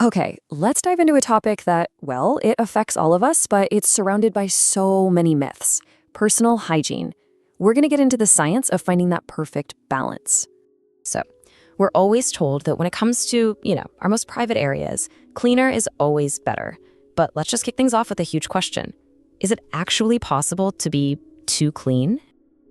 Okay, let's dive into a topic that, well, it affects all of us, but it's surrounded by so many myths. Personal hygiene. We're going to get into the science of finding that perfect balance. So, we're always told that when it comes to, our most private areas, cleaner is always better. But let's just kick things off with a huge question. Is it actually possible to be too clean?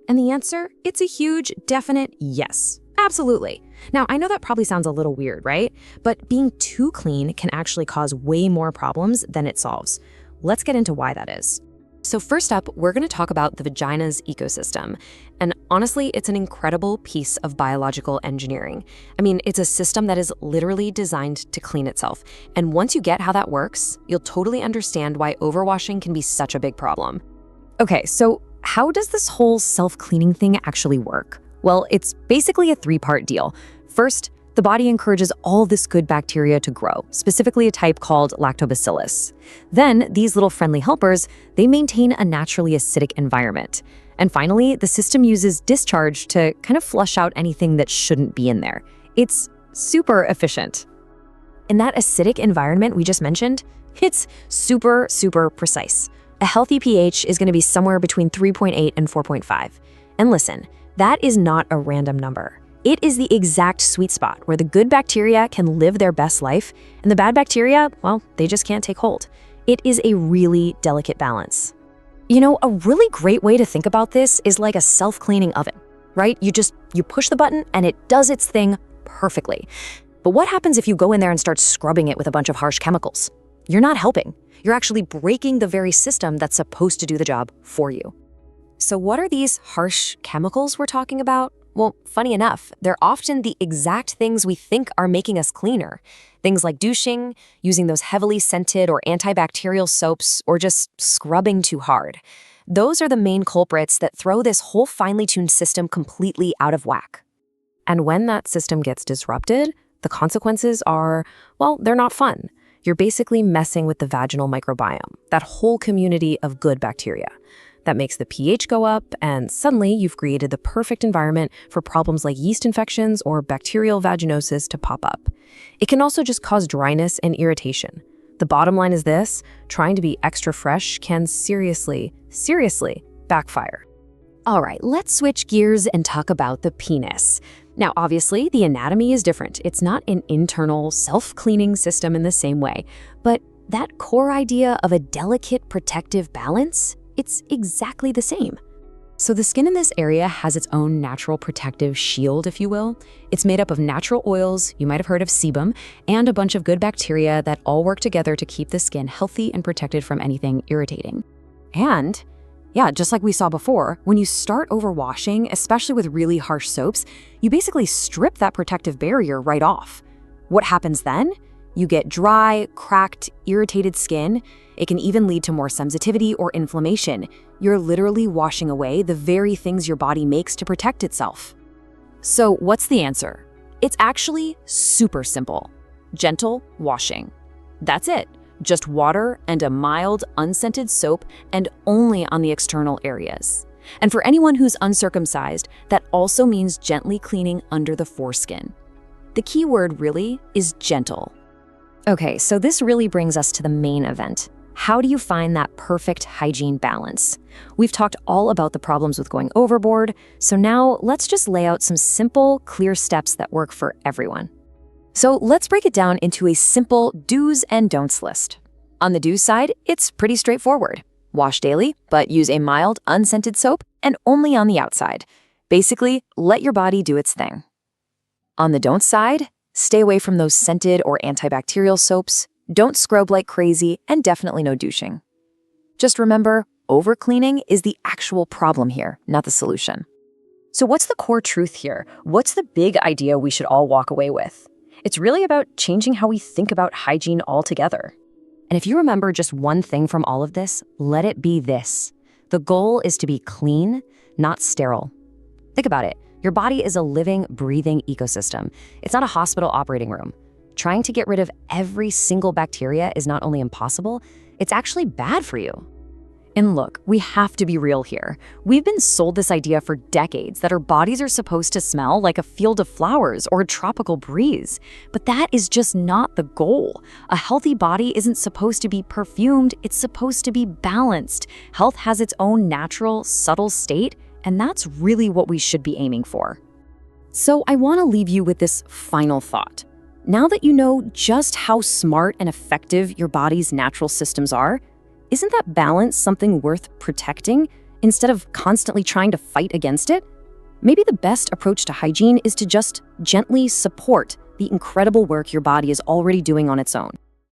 And the answer, it's a huge, definite yes. Absolutely. Now, I know that probably sounds a little weird, right? But being too clean can actually cause way more problems than it solves. Let's get into why that is. So first up, we're going to talk about the vagina's ecosystem. And honestly, it's an incredible piece of biological engineering. I mean, it's a system that is literally designed to clean itself. And once you get how that works, you'll totally understand why overwashing can be such a big problem. Okay, so how does this whole self-cleaning thing actually work? Well, it's basically a three-part deal. First, the body encourages all this good bacteria to grow, specifically a type called lactobacillus. Then, these little friendly helpers, they maintain a naturally acidic environment. And finally, the system uses discharge to kind of flush out anything that shouldn't be in there. It's super efficient. In that acidic environment we just mentioned, it's super, super precise. A healthy pH is going to be somewhere between 3.8 and 4.5. And listen, that is not a random number. It is the exact sweet spot where the good bacteria can live their best life, and the bad bacteria, well, they just can't take hold. It is a really delicate balance. A really great way to think about this is like a self-cleaning oven, right? You push the button and it does its thing perfectly. But what happens if you go in there and start scrubbing it with a bunch of harsh chemicals? You're not helping. You're actually breaking the very system that's supposed to do the job for you. So what are these harsh chemicals we're talking about? Well, funny enough, they're often the exact things we think are making us cleaner. Things like douching, using those heavily scented or antibacterial soaps, or just scrubbing too hard. Those are the main culprits that throw this whole finely tuned system completely out of whack. And when that system gets disrupted, the consequences are, well, they're not fun. You're basically messing with the vaginal microbiome, that whole community of good bacteria. That makes the pH go up, and suddenly you've created the perfect environment for problems like yeast infections or bacterial vaginosis to pop up. It can also just cause dryness and irritation. The bottom line is this: trying to be extra fresh can seriously backfire. All right, let's switch gears and talk about the penis. Now, obviously, the anatomy is different. It's not an internal, self-cleaning system in the same way. But that core idea of a delicate protective balance, it's exactly the same. So the skin in this area has its own natural protective shield, if you will. It's made up of natural oils, you might have heard of sebum, and a bunch of good bacteria that all work together to keep the skin healthy and protected from anything irritating. And yeah, just like we saw before, when you start overwashing, especially with really harsh soaps, you basically strip that protective barrier right off. What happens then? You get dry, cracked, irritated skin. It can even lead to more sensitivity or inflammation. You're literally washing away the very things your body makes to protect itself. So what's the answer? It's actually super simple. Gentle washing. That's it. Just water and a mild, unscented soap, and only on the external areas. And for anyone who's uncircumcised, that also means gently cleaning under the foreskin. The key word really is gentle. Okay, so this really brings us to the main event. How do you find that perfect hygiene balance? We've talked all about the problems with going overboard, so now let's just lay out some simple, clear steps that work for everyone. So let's break it down into a simple do's and don'ts list. On the do's side, it's pretty straightforward. Wash daily, but use a mild, unscented soap and only on the outside. Basically, let your body do its thing. On the don't side, stay away from those scented or antibacterial soaps, don't scrub like crazy, and definitely no douching. Just remember, overcleaning is the actual problem here, not the solution. So what's the core truth here? What's the big idea we should all walk away with? It's really about changing how we think about hygiene altogether. And if you remember just one thing from all of this, let it be this. The goal is to be clean, not sterile. Think about it. Your body is a living, breathing ecosystem. It's not a hospital operating room. Trying to get rid of every single bacteria is not only impossible, it's actually bad for you. And look, we have to be real here. We've been sold this idea for decades that our bodies are supposed to smell like a field of flowers or a tropical breeze. But that is just not the goal. A healthy body isn't supposed to be perfumed, it's supposed to be balanced. Health has its own natural, subtle state, and that's really what we should be aiming for. So I want to leave you with this final thought. Now that you know just how smart and effective your body's natural systems are, isn't that balance something worth protecting instead of constantly trying to fight against it? Maybe the best approach to hygiene is to just gently support the incredible work your body is already doing on its own.